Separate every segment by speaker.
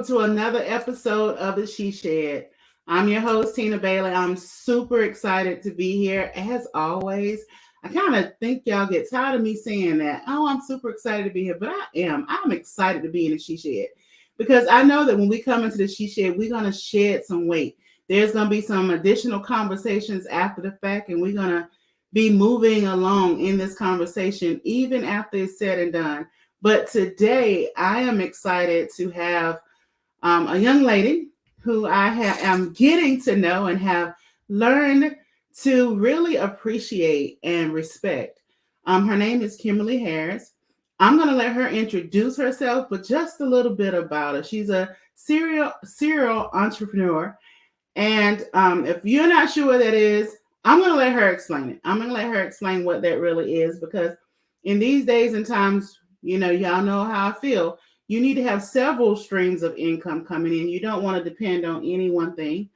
Speaker 1: welcome to another episode of the SheShed. I'm your host, Tina Bailey. I'm super excited to be here. As always, I kind of think y'all get tired of me saying that. Oh, I'm super excited to be here, but I am. I'm excited to be in the SheShed because I know that when we come into the SheShed, we're going to shed some weight. There's going to be some additional conversations after the fact, and we're going to be moving along in this conversation even after it's said and done. But today, I am excited to have a young lady who am getting to know and have learned to really appreciate and respect. Her name is Kimberly Harris. I'm going to let her introduce herself, but just a little bit about her. She's a serial entrepreneur. And if you're not sure what that is, I'm going to let her explain it. I'm going to let her explain what that really is, because in these days and times, y'all know how I feel. You need to have several streams of income coming in. You don't want to depend on any one thing.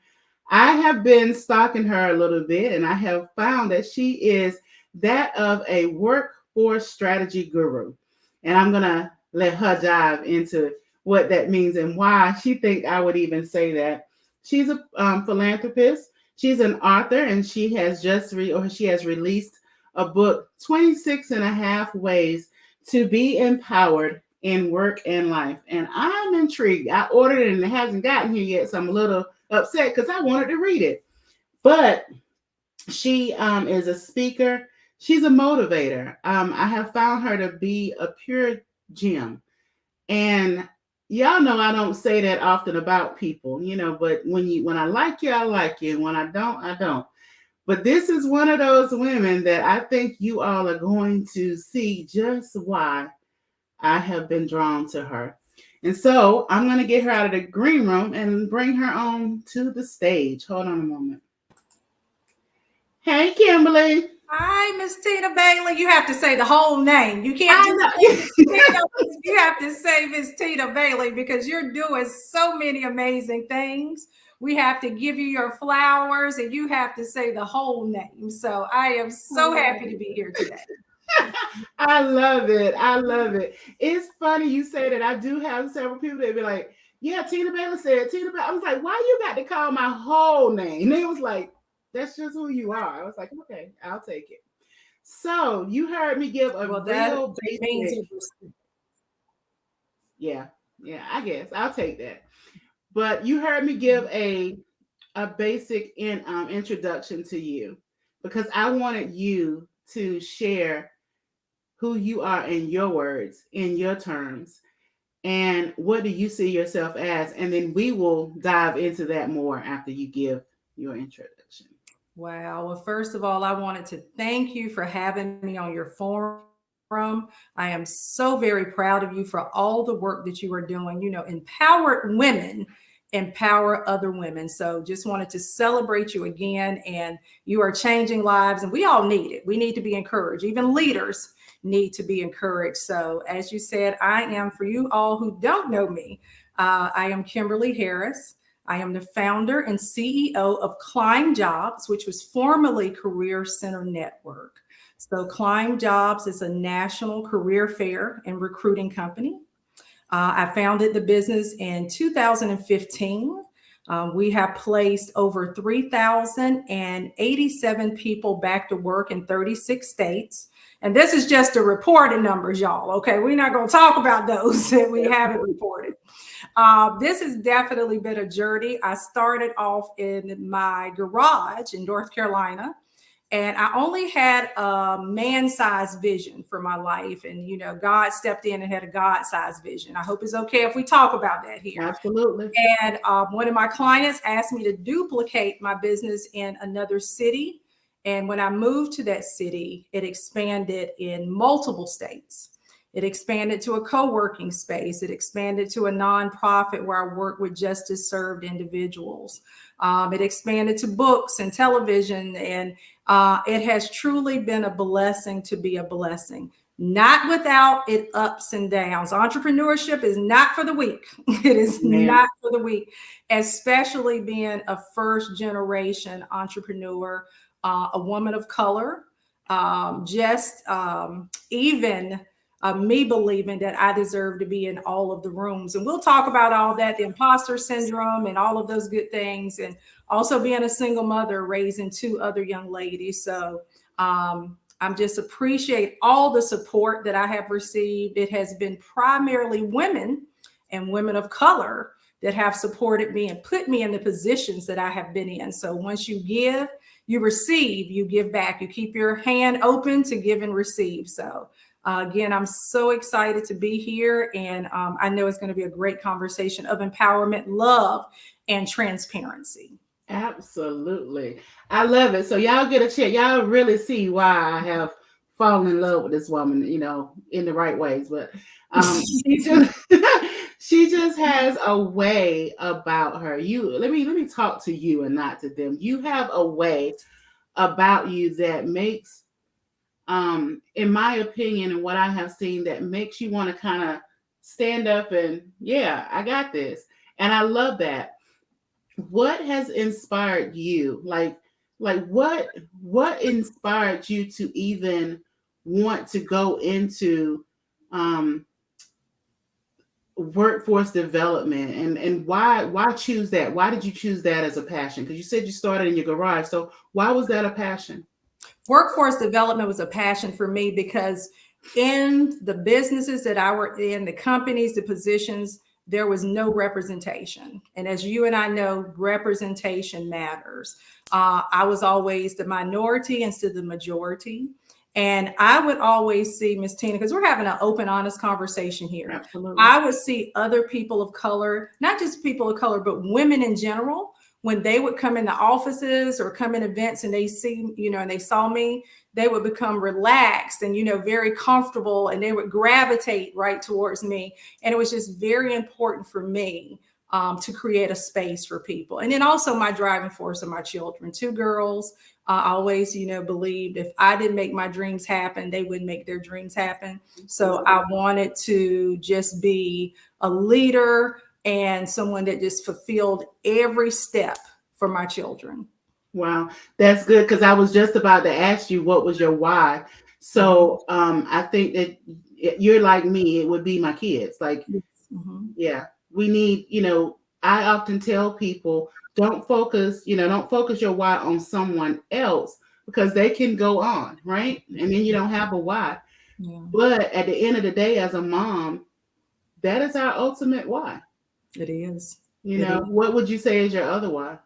Speaker 1: I have been stalking her a little bit, and I have found that she is that of a workforce strategy guru. And I'm going to let her dive into what that means and why she think I would even say that. She's a philanthropist. She's an author, and she has she has released a book, 26 and a half ways to be empowered in work and life. And I'm intrigued. I ordered it and it hasn't gotten here yet, so I'm a little upset because I wanted to read it. But she is a speaker. She's a motivator. I have found her to be a pure gem. And y'all know I don't say that often about people, but when I like you, I like you. And when I don't, I don't. But this is one of those women that I think you all are going to see just why I have been drawn to her. And so I'm going to get her out of the green room and bring her on to the stage. Hold on a moment. Hey, Kimberly.
Speaker 2: Hi, Miss Tina Bailey. You have to say the whole name. You can't just you have to say Miss Tina Bailey because you're doing so many amazing things. We have to give you your flowers and you have to say the whole name. So I am so happy to be here today.
Speaker 1: I love it. I love it. It's funny you say that. I do have several people that be like, yeah, Tina Bailey said, Tina Bailey. I was like, why you got to call my whole name? And it was like, that's just who you are. I was like, okay, I'll take it. So you heard me give a real basic. Yeah, I guess I'll take that. But you heard me give a basic introduction to you because I wanted you to share who you are in your words, in your terms, and what do you see yourself as, and then we will dive into that more after you give your introduction.
Speaker 2: Wow. Well, first of all, I wanted to thank you for having me on your forum. I am so very proud of you for all the work that you are doing. Empowered women empower other women. So just wanted to celebrate you again. And you are changing lives, and we all need it. We need to be encouraged. Even leaders need to be encouraged. So as you said, I am, for you all who don't know me, I am Kimberly Harris. I am the founder and CEO of Climb Jobs, which was formerly Career Center Network. So Climb Jobs is a national career fair and recruiting company. I founded the business in 2015. We have placed over 3,087 people back to work in 36 states. And this is just the reported numbers, y'all. Okay, we're not going to talk about those that we haven't reported. This has definitely been a journey. I started off in my garage in North Carolina, and I only had a man-sized vision for my life. And, God stepped in and had a God-sized vision. I hope it's okay if we talk about that here.
Speaker 1: Absolutely.
Speaker 2: And one of my clients asked me to duplicate my business in another city. And when I moved to that city, it expanded in multiple states. It expanded to a co-working space. It expanded to a nonprofit where I work with justice served individuals. It expanded to books and television. And it has truly been a blessing to be a blessing. Not without its ups and downs. Entrepreneurship is not for the weak. It is not for the weak, especially being a first generation entrepreneur, a woman of color, even me believing that I deserve to be in all of the rooms. And we'll talk about all that, the imposter syndrome and all of those good things. And also being a single mother, raising 2 other young ladies. So I'm just appreciate all the support that I have received. It has been primarily women and women of color that have supported me and put me in the positions that I have been in. So once you give, you receive, you give back, you keep your hand open to give and receive. So again, I'm so excited to be here. And I know it's going to be a great conversation of empowerment, love, and transparency.
Speaker 1: Absolutely. I love it. So y'all get a chance. Y'all really see why I have fallen in love with this woman, in the right ways. But she just she just has a way about her. Let me talk to you and not to them. You have a way about you that makes, in my opinion and what I have seen, that makes you want to kind of stand up and, yeah, I got this. And I love that. What has inspired you? Like what inspired you to even want to go into workforce development, and why choose that? Why did you choose that as a passion? Because you said you started in your garage. So why was that a passion?
Speaker 2: Workforce development was a passion for me because in the businesses that I worked in, the companies, the positions, there was no representation. And as you and I know, representation matters. I was always the minority instead of the majority. And I would always see, Miss Tina, because we're having an open, honest conversation here.
Speaker 1: Absolutely.
Speaker 2: I would see other people of color, not just people of color, but women in general, when they would come in the offices or come in events and they see, and they saw me, they would become relaxed and, very comfortable, and they would gravitate right towards me. And it was just very important for me to create a space for people. And then also my driving force are my children, 2 girls. I always, believed if I didn't make my dreams happen, they wouldn't make their dreams happen. So I wanted to just be a leader and someone that just fulfilled every step for my children.
Speaker 1: Wow, that's good, because I was just about to ask you what was your why. So I think that you're like me. It would be my kids. Like, yeah, we need, I often tell people, don't focus your why on someone else, because they can go on, right? And then you don't have a why. Yeah. But at the end of the day, as a mom, that is our ultimate why.
Speaker 2: It is.
Speaker 1: What would you say is your other why?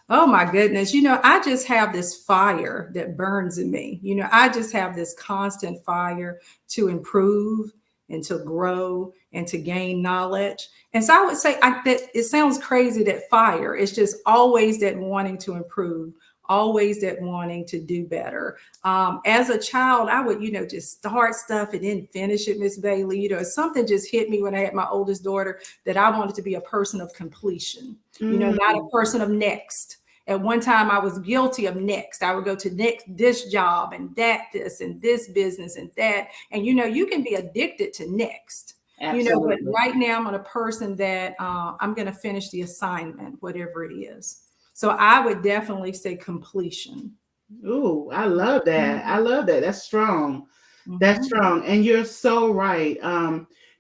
Speaker 2: Oh my goodness. I just have this fire that burns in me. I just have this constant fire to improve and to grow and to gain knowledge. And so I would say that it sounds crazy, that fire is just always that wanting to improve, always that wanting to do better. As a child, I would, just start stuff and then finish it, Miss Bailey. Something just hit me when I had my oldest daughter, that I wanted to be a person of completion, not a person of next. At one time, I was guilty of next. I would go to next this job and this and this business and that. And, you can be addicted to next.
Speaker 1: Absolutely.
Speaker 2: But right now I'm a person that I'm going to finish the assignment, whatever it is. So I would definitely say completion.
Speaker 1: Ooh, I love that. I love that. That's strong. That's strong. And you're so right.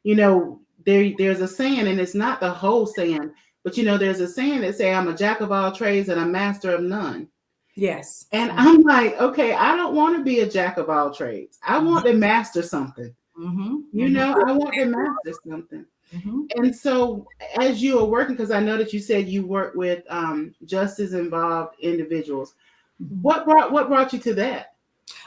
Speaker 1: There's a saying, and it's not the whole saying, but there's a saying that say, I'm a jack of all trades and a master of none.
Speaker 2: Yes.
Speaker 1: And I'm like, okay, I don't want to be a jack of all trades. I want to master something. I want to master something. And so as you are working, because I know that you said you work with justice involved individuals, what brought you to that?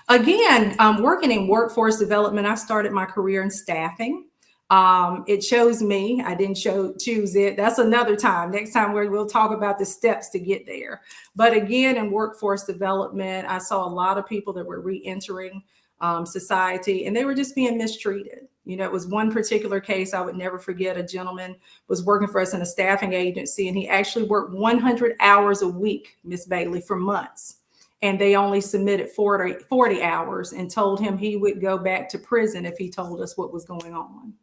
Speaker 2: Again, working in workforce development, I started my career in staffing. It chose me. I didn't choose it. That's another time. Next time we'll talk about the steps to get there. But again, in workforce development, I saw a lot of people that were re-entering society, and they were just being mistreated. It was one particular case I would never forget. A gentleman was working for us in a staffing agency, and he actually worked 100 hours a week, Miss Bailey, for months. And they only submitted 40 hours and told him he would go back to prison if he told us what was going on.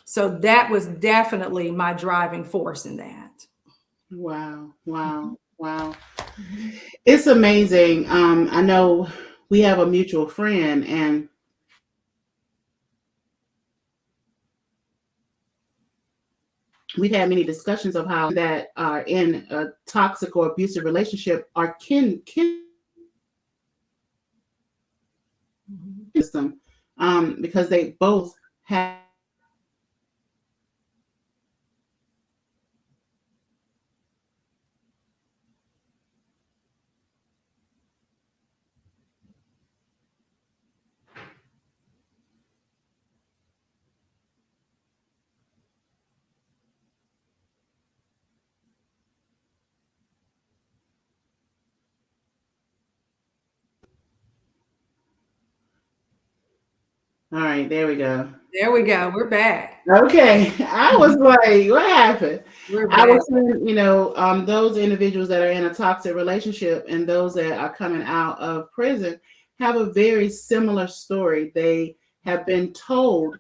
Speaker 2: So that was definitely my driving force in that.
Speaker 1: Wow. It's amazing. I know we have a mutual friend, and we've had many discussions of how that are in a toxic or abusive relationship are kin system, because they both have all right, there we go.
Speaker 2: There we go. We're back.
Speaker 1: Okay, I was like, what happened?
Speaker 2: We're
Speaker 1: I
Speaker 2: back.
Speaker 1: was saying, those individuals that are in a toxic relationship and those that are coming out of prison have a very similar story. They have been told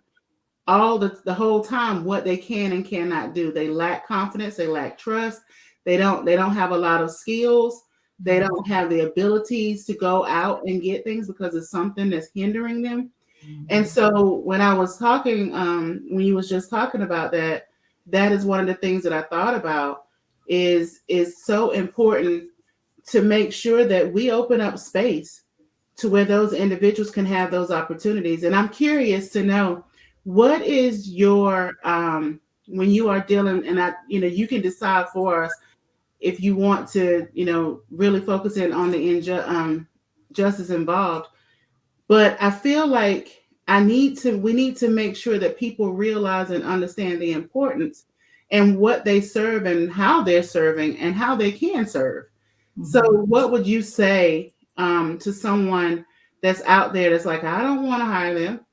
Speaker 1: the whole time what they can and cannot do. They lack confidence, they lack trust, they don't have a lot of skills, they don't have the abilities to go out and get things because it's something that's hindering them. And so when I was talking, when you was just talking about that, that is one of the things that I thought about is so important to make sure that we open up space to where those individuals can have those opportunities. And I'm curious to know, what is your when you are dealing, and you can decide for us if you want to, really focus in on the justice involved. But I feel like we need to make sure that people realize and understand the importance and what they serve and how they're serving and how they can serve. So what would you say to someone that's out there that's like, I don't want to hire them?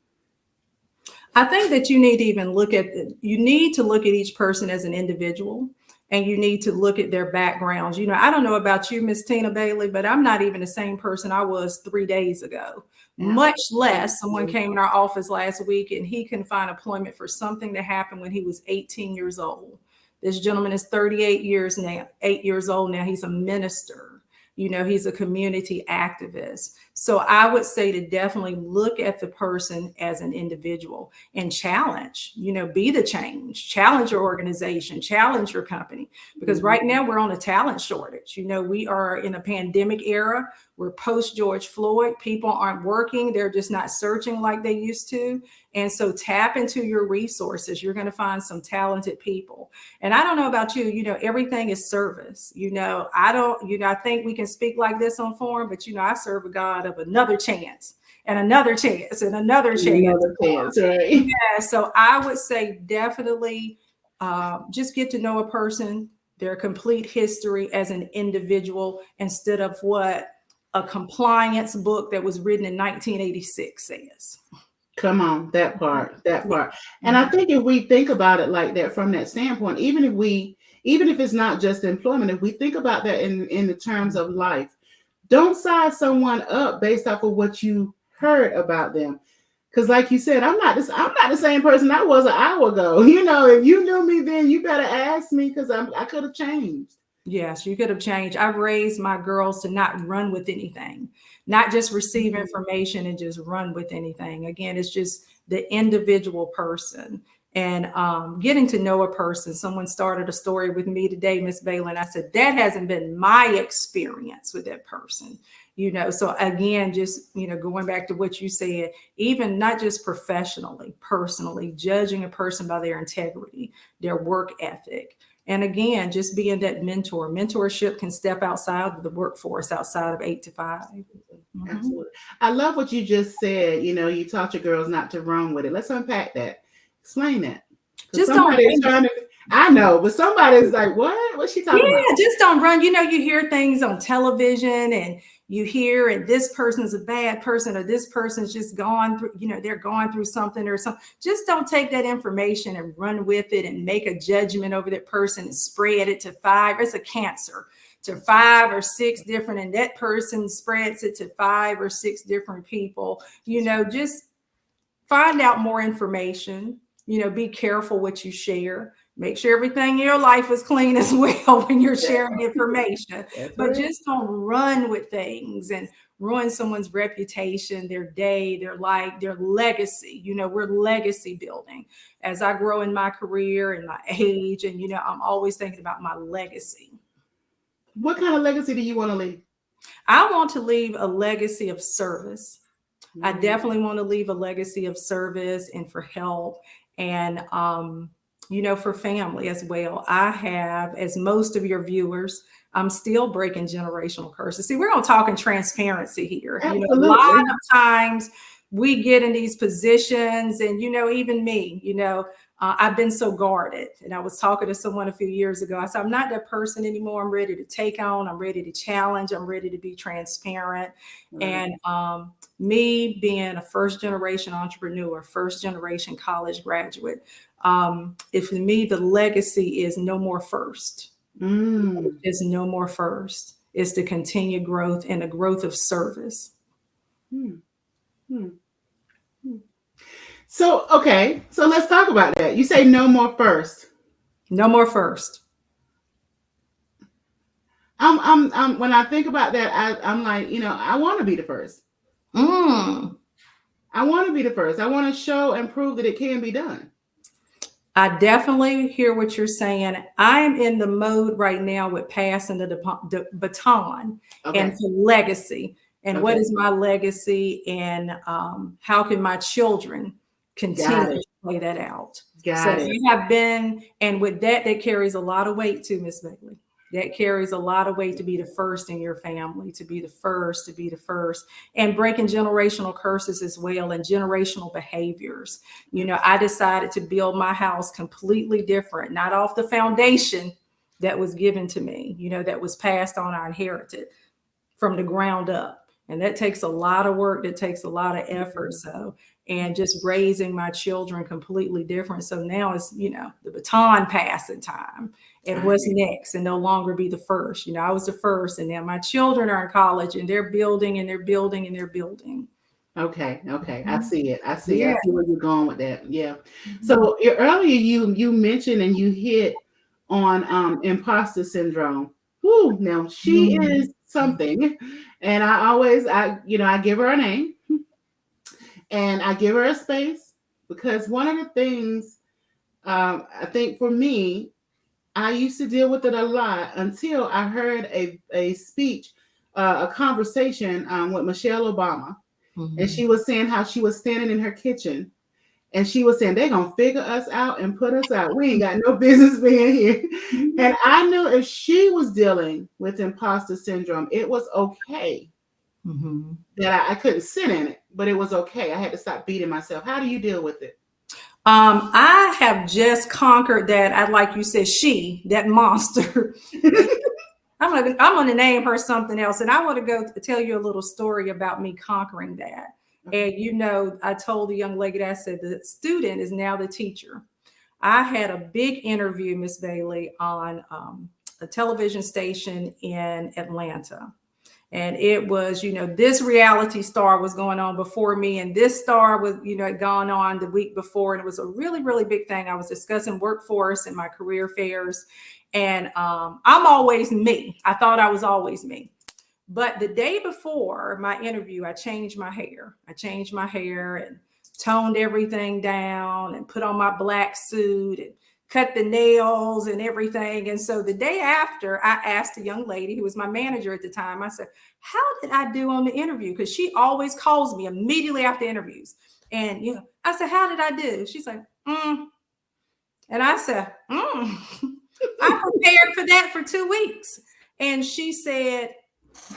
Speaker 2: I think that you need to look at each person as an individual, and you need to look at their backgrounds. I don't know about you, Miss Tina Bailey, but I'm not even the same person I was 3 days ago.
Speaker 1: Yeah.
Speaker 2: Much less someone came in our office last week and he can find employment for something that happened when he was 18 years old. This gentleman is 38 years now, 8 years old now. He's a minister. He's a community activist. So I would say to definitely look at the person as an individual and challenge, be the change, challenge your organization, challenge your company. Because right now we're on a talent shortage. We are in a pandemic era. We're post George Floyd. People aren't working. They're just not searching like they used to. And so tap into your resources. You're going to find some talented people. And I don't know about you, everything is service. I think we can speak like this on forum, but I serve a God of another chance and another chance and another chance.
Speaker 1: Another chance, right?
Speaker 2: Yeah. So I would say definitely just get to know a person, their complete history as an individual, instead of what a compliance book that was written in 1986 says.
Speaker 1: Come on, that part. And I think if we think about it like that from that standpoint, even if it's not just employment, if we think about that in the terms of life, don't size someone up based off of what you heard about them. Because like you said, I'm not the same person I was an hour ago. If you knew me then, you better ask me, because I could have changed.
Speaker 2: Yes, you could have changed. I've raised my girls to not run with anything, not just receive information and just run with anything. Again, it's just the individual person and getting to know a person. Someone started a story with me today, Miss Bailey, and I said, that hasn't been my experience with that person. So again, just, going back to what you said, even not just professionally, personally, judging a person by their integrity, their work ethic. And again, just being that mentor. Mentorship can step outside of the workforce, outside of 8 to 5.
Speaker 1: Absolutely. I love what you just said. You taught your girls not to run with it. Let's unpack that. Explain that.
Speaker 2: Just don't run.
Speaker 1: I know, but somebody's like, what? What's she talking about?
Speaker 2: Yeah, just don't run. You hear things on television and you hear, and this person's a bad person, or this person's just gone through, they're going through something or something. Just don't take that information and run with it and make a judgment over that person and spread it to 5. It's a cancer to 5 or 6 different, and that person spreads it to 5 or 6 different people. Just find out more information. Be careful what you share. Make sure everything in your life is clean as well when you're sharing information. But just don't run with things and ruin someone's reputation, their day, their life, their legacy. We're legacy building. As I grow in my career and my age, and I'm always thinking about my legacy.
Speaker 1: What kind of legacy do you want to leave?
Speaker 2: I want to leave a legacy of service. I definitely want to leave a legacy of service and for help, and for family as well. I have, as most of your viewers, I'm still breaking generational curses. See, we're going to talk in transparency here.
Speaker 1: Absolutely.
Speaker 2: A lot of times we get in these positions, and even me, I've been so guarded. And I was talking to someone a few years ago. I said, I'm not that person anymore. I'm ready to take on. I'm ready to challenge. I'm ready to be transparent. And me being a first generation entrepreneur, first generation college graduate, if for me the legacy is no more first. Is no more first. Is to continue growth and the growth of service.
Speaker 1: So, okay. So let's talk about that. You say no more first.
Speaker 2: No more first.
Speaker 1: I'm when I think about that, I'm like, I want to be the first. I want to be the first. I want to show and prove that it can be done.
Speaker 2: I definitely hear what you're saying. I'm in the mode right now with passing the baton and for legacy. And what is my legacy, and how can my children continue to play that out? I have been, and with that carries a lot of weight too, Miss Bailey. That carries a lot of weight to be the first in your family, to be the first, and breaking generational curses as well, and generational behaviors. I decided to build my house completely different, not off the foundation that was given to me, that was passed on, I inherited from the ground up. And that takes a lot of work. That takes a lot of effort. So, and just raising my children completely different. So now it's, the baton passing time. And what's next? And no longer be the first. I was the first, and now my children are in college, and they're building and they're building and they're building.
Speaker 1: Okay. I see it. I see where you're going with that. Yeah. So earlier you mentioned and you hit on imposter syndrome. Woo, now she is something. And I give her a name, and I give her a space, because one of the things I think for me, I used to deal with it a lot until I heard a speech, a conversation with Michelle Obama. And she was saying how she was standing in her kitchen, and she was saying, they're going to figure us out and put us out. We ain't got no business being here. And I knew if she was dealing with imposter syndrome, it was okay that I couldn't sit in it, but it was okay. I had to stop beating myself. How do you deal with it?
Speaker 2: I have just conquered that. Like you said, that monster. I'm going to name her something else. And I want to go tell you a little story about me conquering that. And, I told the young lady that I said, the student is now the teacher. I had a big interview, Miss Bailey, on a television station in Atlanta. And it was, this reality star was going on before me. And this star was, had gone on the week before. And it was a really, really big thing. I was discussing workforce and my career fairs. And I'm always me. I thought I was always me. But the day before my interview, I changed my hair. And toned everything down and put on my black suit and cut the nails and everything. And so the day after, I asked a young lady who was my manager at the time, I said, how did I do on the interview? Because she always calls me immediately after interviews. And, I said, how did I do? She's like, And I said, I prepared for that for 2 weeks. And she said,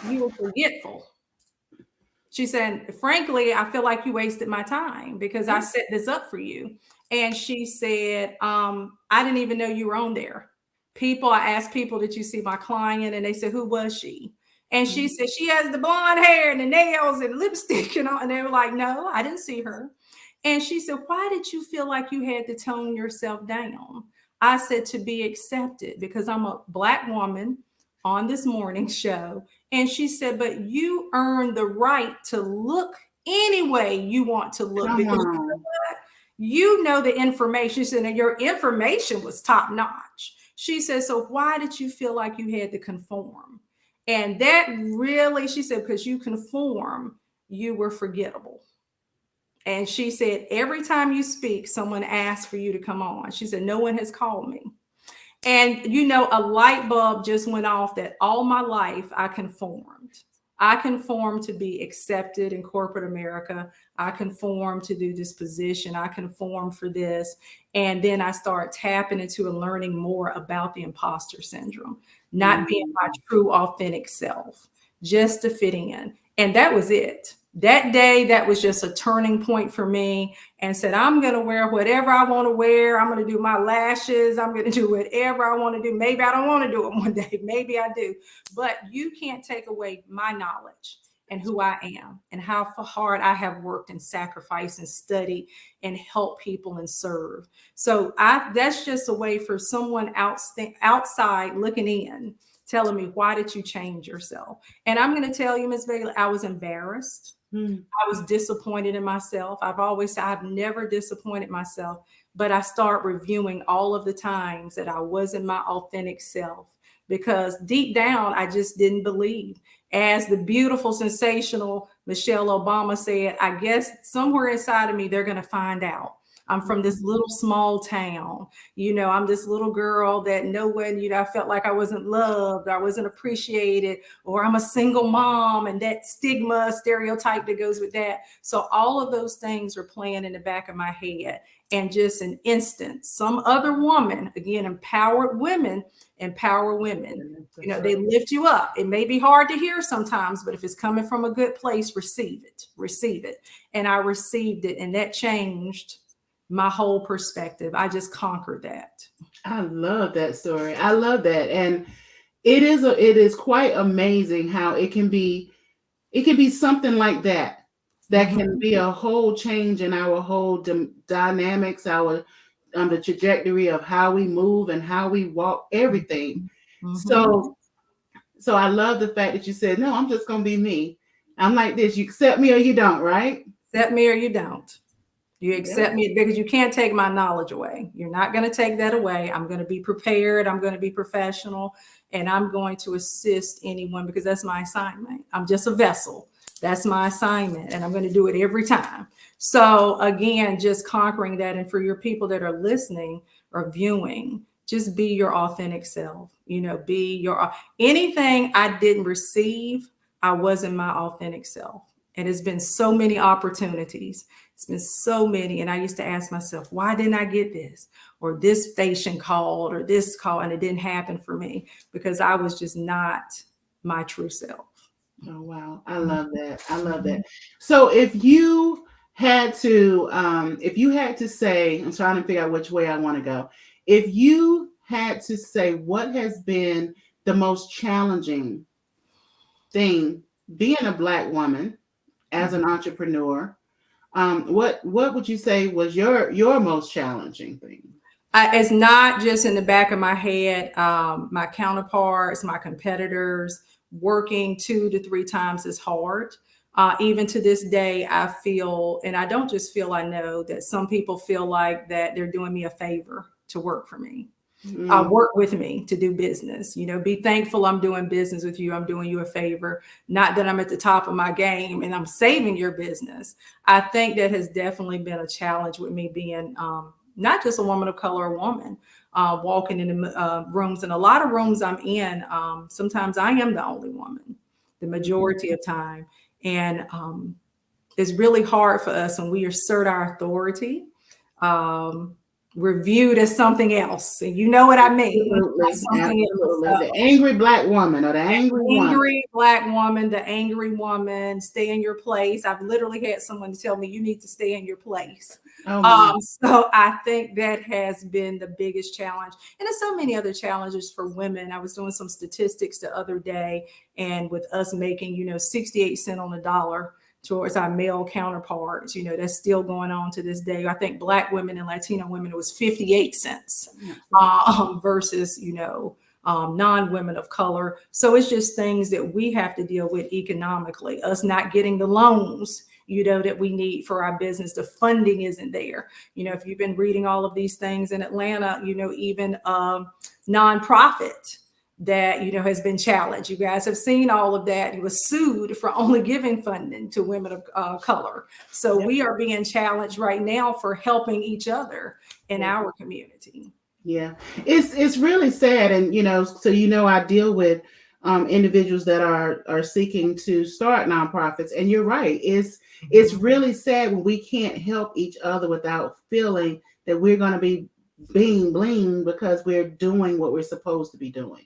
Speaker 2: you were forgetful. She said, frankly, I feel like you wasted my time because I set this up for you. And she said, I didn't even know you were on there. I asked people, did you see my client? And they said, who was she? And she said, she has the blonde hair and the nails and lipstick and all. And they were like, no, I didn't see her. And she said, why did you feel like you had to tone yourself down? I said, to be accepted, because I'm a Black woman on this morning show. And she said, but you earned the right to look any way you want to look, because you know the information. She said, and your information was top notch. She said, so why did you feel like you had to conform? And that really, she said, because you conform, you were forgettable. And she said, every time you speak, someone asks for you to come on. She said, no one has called me. And, you know, a light bulb just went off that all my life I conformed. I conformed to be accepted in corporate America. I conformed to do this position. I conformed for this. And then I start tapping into and learning more about the imposter syndrome, not being my true, authentic self, just to fit in. And that was it. That day, that was just a turning point for me, and said, I'm going to wear whatever I want to wear. I'm going to do my lashes. I'm going to do whatever I want to do. Maybe I don't want to do it one day. Maybe I do. But you can't take away my knowledge and who I am and how hard I have worked and sacrificed and studied and helped people and serve. So that's just a way for someone outside looking in, telling me, why did you change yourself? And I'm going to tell you, Ms. Bailey, I was embarrassed. I was disappointed in myself. I've always said I've never disappointed myself, but I start reviewing all of the times that I wasn't my authentic self, because deep down, I just didn't believe. As the beautiful, sensational Michelle Obama said, I guess somewhere inside of me, they're going to find out. I'm from this little small town. You know, I'm this little girl that no one, you know, I felt like I wasn't loved, I wasn't appreciated, or I'm a single mom, and that stigma, stereotype that goes with that. So all of those things are playing in the back of my head. And just an instant, some other woman, again, empower women. You know, they lift you up. It may be hard to hear sometimes, but if it's coming from a good place, receive it. And I received it, and that changed my whole perspective. I just conquered that.
Speaker 1: I love that story. I love that. And it is quite amazing how it can be something like that can be a whole change in our whole dynamics, our the trajectory of how we move and how we walk, everything. So I love the fact that you said, no, I'm just gonna be me. I'm like this. You accept me or you don't, right?
Speaker 2: Accept me or you don't. You accept me, because you can't take my knowledge away. You're not going to take that away. I'm going to be prepared. I'm going to be professional, and I'm going to assist anyone, because that's my assignment. I'm just a vessel. That's my assignment, and I'm going to do it every time. So again, just conquering that. And for your people that are listening or viewing, just be your authentic self. You know, be your anything I didn't receive, I wasn't my authentic self. And it's been so many opportunities. It's been so many. And I used to ask myself, why didn't I get this? Or this station called, or this call, and it didn't happen for me, because I was just not my true self.
Speaker 1: Oh, wow. I love that. I love that. So if you had to say, I'm trying to figure out which way I want to go. If you had to say, what has been the most challenging thing being a Black woman as an entrepreneur, what would you say was your most challenging thing?
Speaker 2: It's not just in the back of my head. My counterparts, my competitors, working 2 to 3 times as hard. Even to this day, I feel, and I don't just feel, I know that some people feel like that they're doing me a favor to work for me. Work with me to do business. You know, be thankful I'm doing business with you. I'm doing you a favor. Not that I'm at the top of my game and I'm saving your business. I think that has definitely been a challenge with me being not just a woman of color, a woman walking in the rooms. And a lot of rooms I'm in, sometimes I am the only woman, the majority of time. And it's really hard for us when we assert our authority. We're viewed as something else. And you know what I mean?
Speaker 1: Absolutely. The angry Black woman, or the angry
Speaker 2: Black woman, the angry woman, stay in your place. I've literally had someone tell me, you need to stay in your place. So I think that has been the biggest challenge. And there's so many other challenges for women. I was doing some statistics the other day, and with us making, 68 cents on the dollar towards our male counterparts, that's still going on to this day. I think Black women and Latino women, it was 58 cents versus, non-women of color. So it's just things that we have to deal with economically, us not getting the loans, that we need for our business. The funding isn't there. If you've been reading all of these things in Atlanta, even nonprofit that, has been challenged. You guys have seen all of that. He was sued for only giving funding to women of color. So
Speaker 1: Yep.
Speaker 2: we are being challenged right now for helping each other in
Speaker 1: Yeah.
Speaker 2: our community.
Speaker 1: Yeah, it's really sad, and so I deal with individuals that are seeking to start nonprofits, and you're right. It's really sad when we can't help each other without feeling that we're going to be being blamed because we're doing what we're supposed to be doing.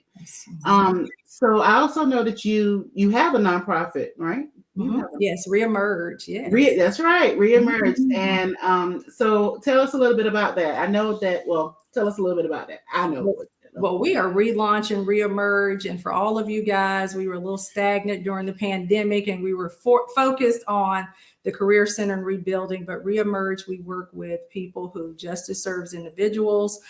Speaker 1: So I also know that you have a nonprofit, right? You have
Speaker 2: Yes, reemerge. Yes.
Speaker 1: That's right, reemerge.
Speaker 2: Mhm.
Speaker 1: And so tell us a little bit about that. I know that. Well, tell us a little bit about that. I know.
Speaker 2: Well, we are relaunching reemerge, and for all of you guys, we were a little stagnant during the pandemic, and we were focused on the career center and rebuilding. But reemerge, we work with people who justice serves individuals,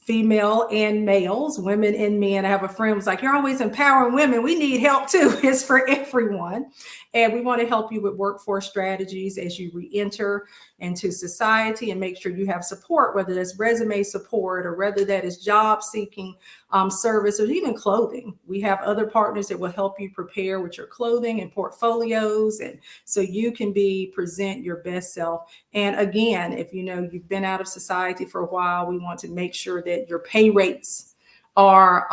Speaker 2: female and males, women and men. I have a friend who's like, "You're always empowering women. We need help too." It's for everyone. And we want to help you with workforce strategies as you re-enter into society and make sure you have support, whether that's resume support or whether that is job seeking service or even clothing. We have other partners that will help you prepare with your clothing and portfolios, and so you can present your best self. And again, if you've been out of society for a while, we want to make sure that your pay rates are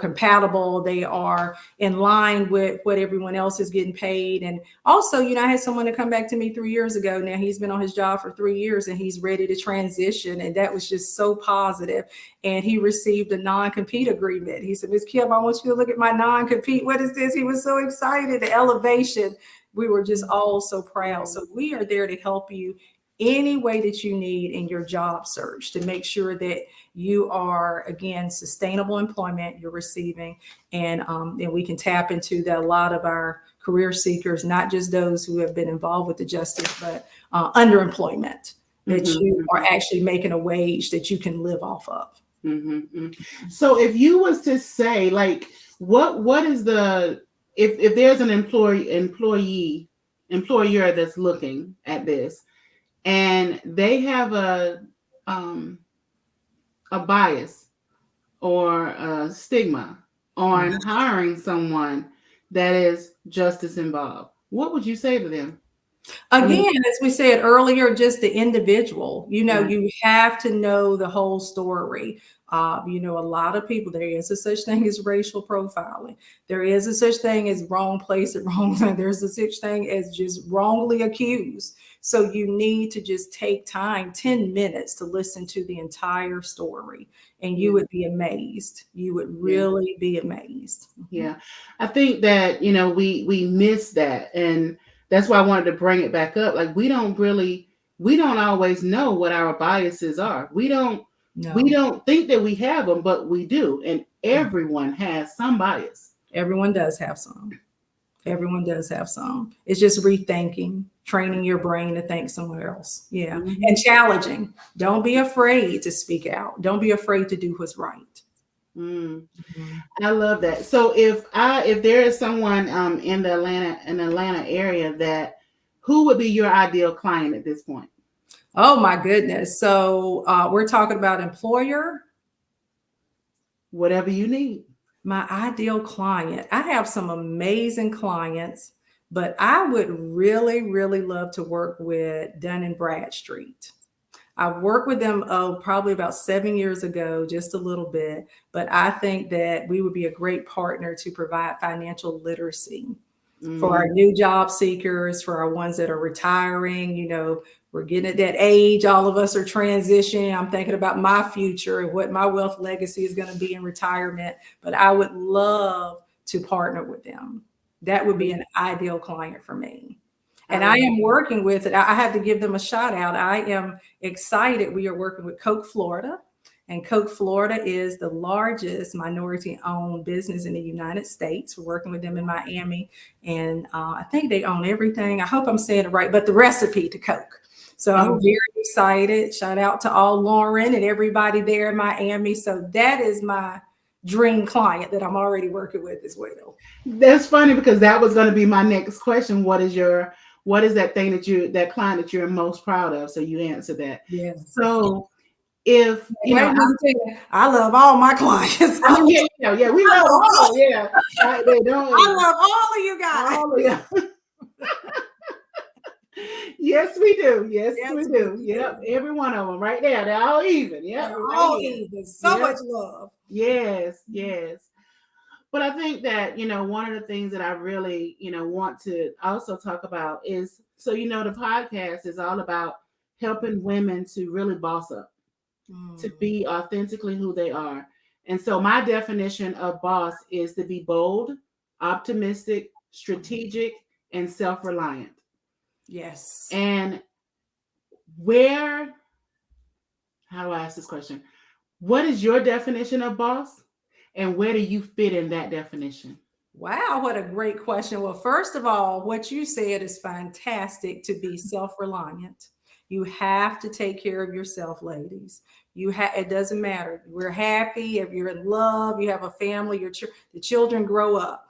Speaker 2: compatible. They are in line with what everyone else is getting paid. And also, I had someone to come back to me 3 years ago. Now he's been on his job for 3 years and he's ready to transition. And that was just so positive. And he received a non-compete agreement. He said, "Ms. Kim, I want you to look at my non-compete. What is this?" He was so excited. The elevation. We were just all so proud. So we are there to help you any way that you need in your job search to make sure that you are, again, sustainable employment you're receiving. And we can tap into that. A lot of our career seekers, not just those who have been involved with the justice, but underemployment, that you are actually making a wage that you can live off of.
Speaker 1: So if you was to say, like, what is the, if there's an employer that's looking at this and they have a bias or a stigma on hiring someone that is justice involved, what would you say to them?
Speaker 2: Again, as we said earlier, just the individual, you have to know the whole story. A lot of people, there is a such thing as racial profiling. There is a such thing as wrong place at wrong time. There's a such thing as just wrongly accused. So you need to just take time, 10 minutes to listen to the entire story. And you would be amazed. You would really be amazed.
Speaker 1: Yeah. I think that, we miss that. And that's why I wanted to bring it back up. Like, we don't always know what our biases are. We don't think that we have them, but we do. And everyone has some bias.
Speaker 2: Everyone does have some. Everyone does have some. It's just rethinking, training your brain to think somewhere else. Yeah. And challenging. Don't be afraid to speak out. Don't be afraid to do what's right.
Speaker 1: I love that. So if there is someone in the Atlanta area, who would be your ideal client at this point?
Speaker 2: Oh my goodness. So we're talking about employer.
Speaker 1: Whatever you need.
Speaker 2: My ideal client. I have some amazing clients, but I would really, really love to work with Dun & Bradstreet. I worked with them probably about 7 years ago, just a little bit, but I think that we would be a great partner to provide financial literacy for our new job seekers, for our ones that are retiring. We're getting at that age. All of us are transitioning. I'm thinking about my future and what my wealth legacy is going to be in retirement, but I would love to partner with them. That would be an ideal client for me. And I am working with it. I have to give them a shout out. I am excited. We are working with Coke Florida, and Coke Florida is the largest minority-owned business in the United States. We're working with them in Miami, and I think they own everything. I hope I'm saying it right, but the recipe to Coke. So I'm very excited. Shout out to all Lauren and everybody there in Miami. So that is my dream client that I'm already working with as well.
Speaker 1: That's funny because that was going to be my next question. What is that thing that client that you're most proud of? So you answered that.
Speaker 2: Yes.
Speaker 1: So if
Speaker 2: Wait, Miss Tina, I love all my clients.
Speaker 1: I mean, yeah, we love all, yeah. They
Speaker 2: I
Speaker 1: don't
Speaker 2: love all of you guys.
Speaker 1: all, yeah. Yes, we do. Yes,
Speaker 2: Yes,
Speaker 1: we
Speaker 2: we
Speaker 1: do. Yep,
Speaker 2: do.
Speaker 1: every one of them right there. They're all even. Yep,
Speaker 2: They're
Speaker 1: right
Speaker 2: all
Speaker 1: here.
Speaker 2: even. So
Speaker 1: Yep.
Speaker 2: much love.
Speaker 1: Yes, yes. But I think that, one of the things that I really, want to also talk about is, so, the podcast is all about helping women to really boss up, to
Speaker 2: Mm,
Speaker 1: be authentically who they are. And so my definition of boss is to be bold, optimistic, strategic, and self-reliant.
Speaker 2: yes.
Speaker 1: And where, how do I ask this question? What is your definition of boss? And where do you fit in that definition?
Speaker 2: Wow, what a great question. Well, first of all, what you said is fantastic, to be self-reliant. You have to take care of yourself, ladies. It doesn't matter. We're happy if you're in love, you have a family, the children grow up,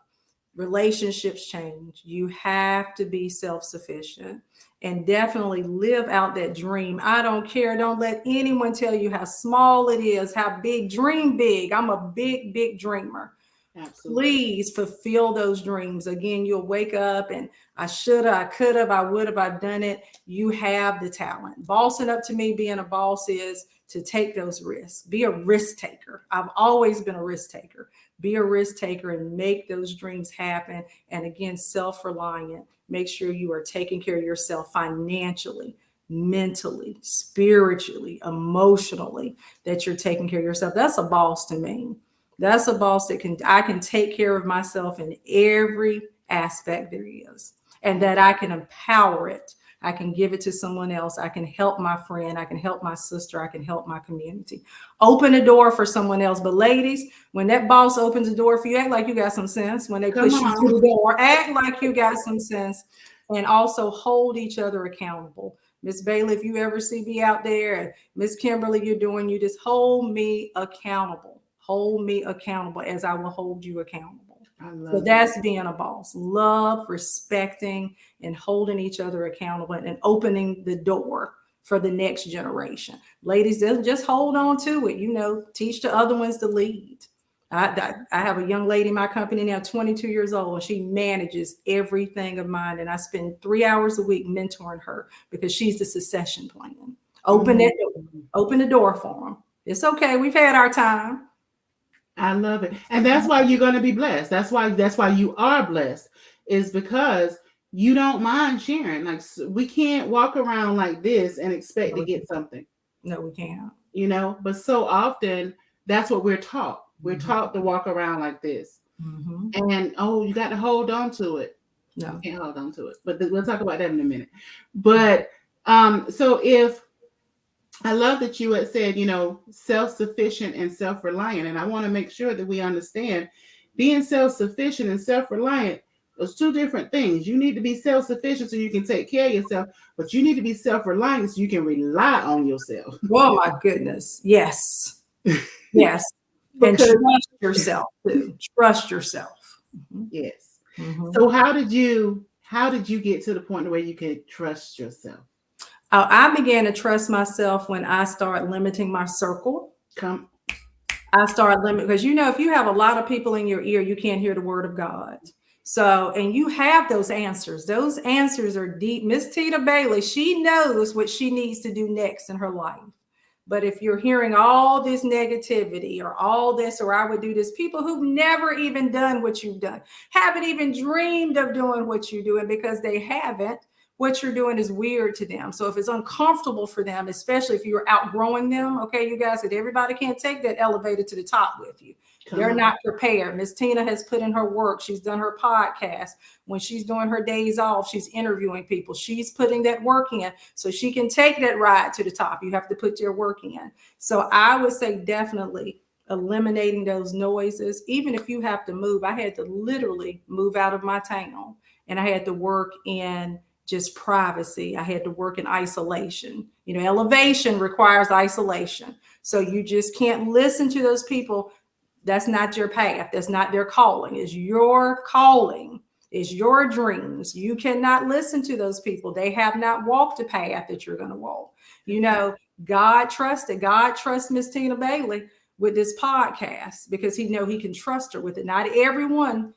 Speaker 2: relationships change. You have to be self-sufficient and definitely live out that dream. I don't care. Don't let anyone tell you how small it is, how big. Dream big. I'm a big, big dreamer.
Speaker 1: Absolutely.
Speaker 2: Please fulfill those dreams. Again, you'll wake up and I should have, I could have, I would have, I've done it. You have the talent. Bossing up, to me, being a boss is to take those risks. Be a risk taker. I've always been a risk taker. Be a risk taker and make those dreams happen. And again, self-reliant. Make sure you are taking care of yourself financially, mentally, spiritually, emotionally, that you're taking care of yourself. That's a boss to me. That's a boss that I can take care of myself in every aspect there is, and that I can empower it. I can give it to someone else. I can help my friend. I can help my sister. I can help my community. Open a door for someone else. But ladies, when that boss opens the door for you, act like you got some sense. When they
Speaker 1: Come
Speaker 2: push you
Speaker 1: on.
Speaker 2: through the door, act like you got some sense, and also hold each other accountable. Miss Bailey, if you ever see me out there, and Miss Kimberly, you just hold me accountable. Hold me accountable as I will hold you accountable.
Speaker 1: I
Speaker 2: So
Speaker 1: love it.
Speaker 2: that's being a boss. Love, respecting, and holding each other accountable and opening the door for the next generation. Ladies, just hold on to it. Teach the other ones to lead. I have a young lady in my company now, 22 years old, and she manages everything of mine. And I spend 3 hours a week mentoring her because she's the succession plan. Open
Speaker 1: Mhm.
Speaker 2: that door. Open the door for them. It's okay. We've had our time.
Speaker 1: I love it. And that's why you're going to be blessed. That's why you are blessed, is because you don't mind sharing. Like, we can't walk around like this and expect to get something,
Speaker 2: No, we can't.
Speaker 1: but so often that's what we're taught. We're
Speaker 2: Mhm.
Speaker 1: taught to walk around like this.
Speaker 2: Mhm.
Speaker 1: And oh, you got to hold on to it. You
Speaker 2: No.
Speaker 1: can't hold on to it. But we'll talk about that in a minute. But so if I love that you had said, self-sufficient and self-reliant. And I want to make sure that we understand being self-sufficient and self-reliant, those two different things. You need to be self-sufficient so you can take care of yourself, but you need to be self-reliant so you can rely on yourself.
Speaker 2: Oh my goodness. Yes. Yes. And
Speaker 1: Because
Speaker 2: trust yourself too. Trust yourself. Mhm.
Speaker 1: yes.
Speaker 2: Mhm.
Speaker 1: So how did you get to the point where you could trust yourself?
Speaker 2: I began to trust myself when I started limiting my circle.
Speaker 1: Come.
Speaker 2: I started limiting because if you have a lot of people in your ear, you can't hear the word of God. So, and you have those answers. Those answers are deep. Miss Tina Bailey, she knows what she needs to do next in her life. But if you're hearing all this negativity or all this, or I would do this, people who've never even done what you've done, haven't even dreamed of doing what you're doing because they haven't, what you're doing is weird to them. So if it's uncomfortable for them, especially if you're outgrowing them, okay, you guys, that everybody can't take that elevator to the top with you.
Speaker 1: Come
Speaker 2: They're
Speaker 1: on.
Speaker 2: not prepared. Miss Tina has put in her work. She's done her podcast. When she's doing her days off, she's interviewing people. She's putting that work in so she can take that ride to the top. You have to put your work in. So I would say definitely eliminating those noises. Even if you have to move, I had to literally move out of my town and I had to work in just privacy. I had to work in isolation. Elevation requires isolation. So you just can't listen to those people. That's not your path. That's not their calling. It's your calling. It's your dreams. You cannot listen to those people. They have not walked the path that you're going to walk. God trusts Miss Tina Bailey with this podcast because he know he can trust her with it. Not everyone,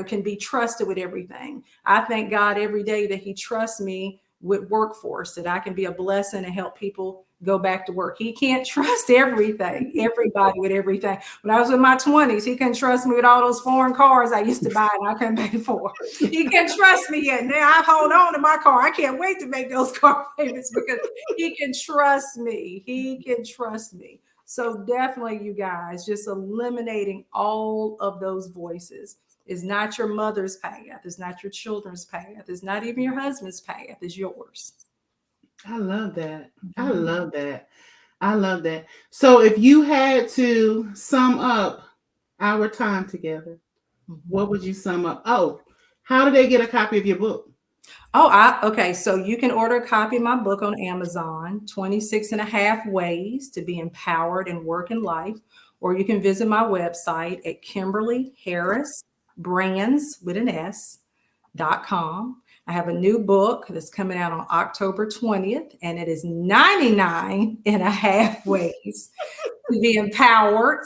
Speaker 2: can be trusted with everything. I thank God every day that he trusts me with workforce, that I can be a blessing and help people go back to work. He can't trust everybody with everything. When I was in my 20s, he couldn't trust me with all those foreign cars I used to buy and I couldn't pay for. He can trust me yet. Now I hold on to my car. I can't wait to make those car payments because he can trust me. He can trust me. So definitely, you guys, just eliminating all of those voices. Is not your mother's path. It's not your children's path. It's not even your husband's path. It's yours.
Speaker 1: I love that. I love that. I love that. So if you had to sum up our time together, what would you sum up? Oh, how do they get a copy of your book?
Speaker 2: Okay. So you can order a copy of my book on Amazon, 26 and a half Ways to Be Empowered in Work and Life. Or you can visit my website at Kimberly Harris Brands with an S.com. I have a new book that's coming out on October 20th, and it is 99 and a half ways to be empowered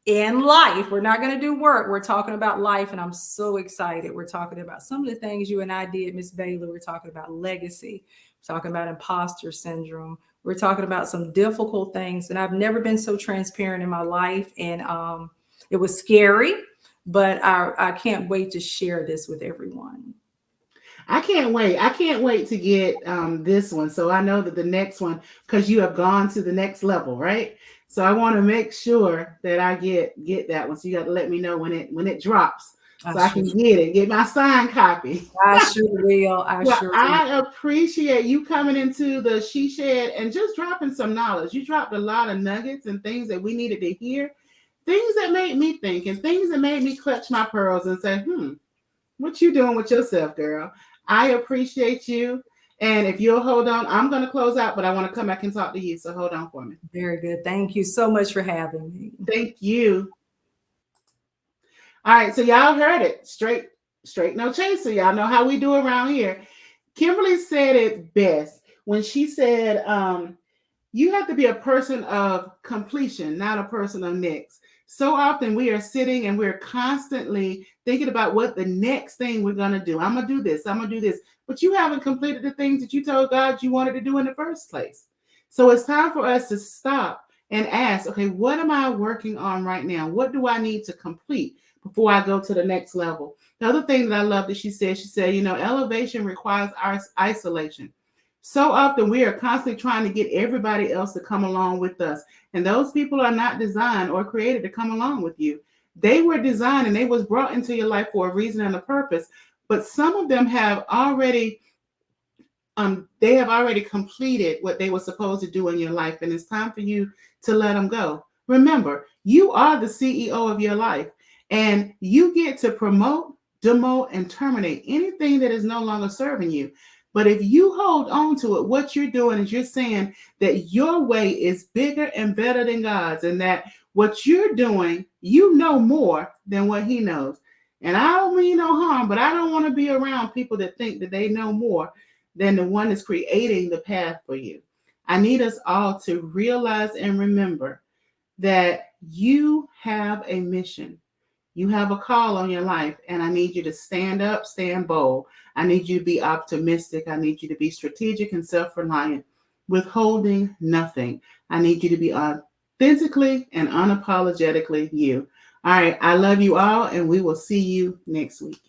Speaker 2: in life. We're not going to do work. We're talking about life, and I'm so excited. We're talking about some of the things you and I did, Miss Bailey. We're talking about legacy. We're talking about imposter syndrome. We're talking about some difficult things, and I've never been so transparent in my life, and it was scary. But I can't wait to share this with everyone.
Speaker 1: I can't wait. I can't wait to get this one. So I know that the next one, because you have gone to the next level, right? So I want to make sure that I get that one. So you got to let me know when it drops, so I can get my signed copy.
Speaker 2: I sure will.
Speaker 1: I appreciate you coming into the SheShed and just dropping some knowledge. You dropped a lot of nuggets and things that we needed to hear. Things that made me think and things that made me clutch my pearls and say, what you doing with yourself, girl? I appreciate you. And if you'll hold on, I'm going to close out, but I want to come back and talk to you. So hold on for me.
Speaker 2: Very good. Thank you so much for having me.
Speaker 1: Thank you. All right. So y'all heard it. Straight, no chaser. Y'all know how we do around here. Kimberly said it best when she said, you have to be a person of completion, not a person of next. So often we are sitting and we're constantly thinking about what the next thing we're going to do. I'm going to do this. I'm going to do this. But you haven't completed the things that you told God you wanted to do in the first place. So it's time for us to stop and ask, okay, what am I working on right now? What do I need to complete before I go to the next level? The other thing that I love that she said, elevation requires our isolation. So often we are constantly trying to get everybody else to come along with us. And those people are not designed or created to come along with you. They were designed and they was brought into your life for a reason and a purpose. But some of them have already completed what they were supposed to do in your life. And it's time for you to let them go. Remember, you are the CEO of your life and you get to promote, demote, and terminate anything that is no longer serving you. But if you hold on to it, what you're doing is you're saying that your way is bigger and better than God's, and that what you're doing, you know more than what he knows. And I don't mean no harm, but I don't want to be around people that think that they know more than the one that's creating the path for you. I need us all to realize and remember that you have a mission. You have a call on your life, and I need you to stand up, stand bold. I need you to be optimistic. I need you to be strategic and self-reliant, withholding nothing. I need you to be authentically and unapologetically you. All right, I love you all, and we will see you next week.